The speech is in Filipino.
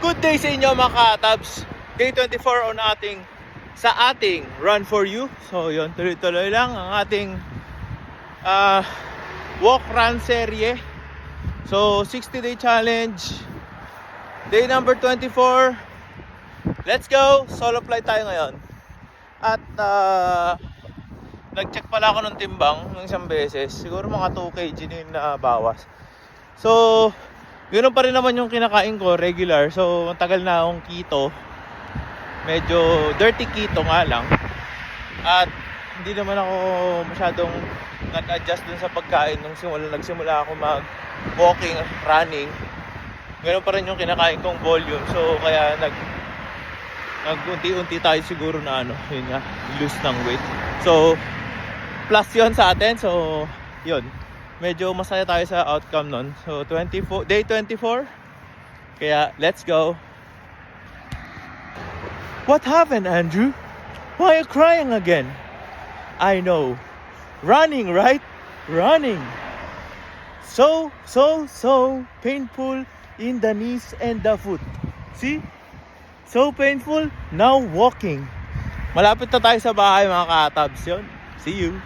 Good day sa inyo mga ka-tabs. Day 24 sa ating Run For You. So yun, tuloy-tuloy lang ang ating walk-run serye. So 60-day challenge. Day number 24. Let's go! Solo flight tayo ngayon. At nag-check pala ako ng timbang ng isang beses. Siguro mga 2 kg din na bawas. So ganoon pa rin naman yung kinakain ko, regular. So matagal na akong keto. Medyo dirty keto nga lang. At hindi naman ako masyadong nag-adjust dun sa pagkain nung nagsimula ako mag-walking, running. Ganoon pa rin yung kinakain kong volume. So kaya nag-unti-unti tayo siguro na yun nga, lose ng weight. So plus yun sa atin. So yun, medyo masaya tayo sa outcome nun. So day 24. Kaya let's go. What happened, Andrew? Why are you crying again? I know. Running, right? Running. So painful in the knees and the foot. See? So painful. Now walking. Malapit na tayo sa bahay mga ka-tabs yun. See you.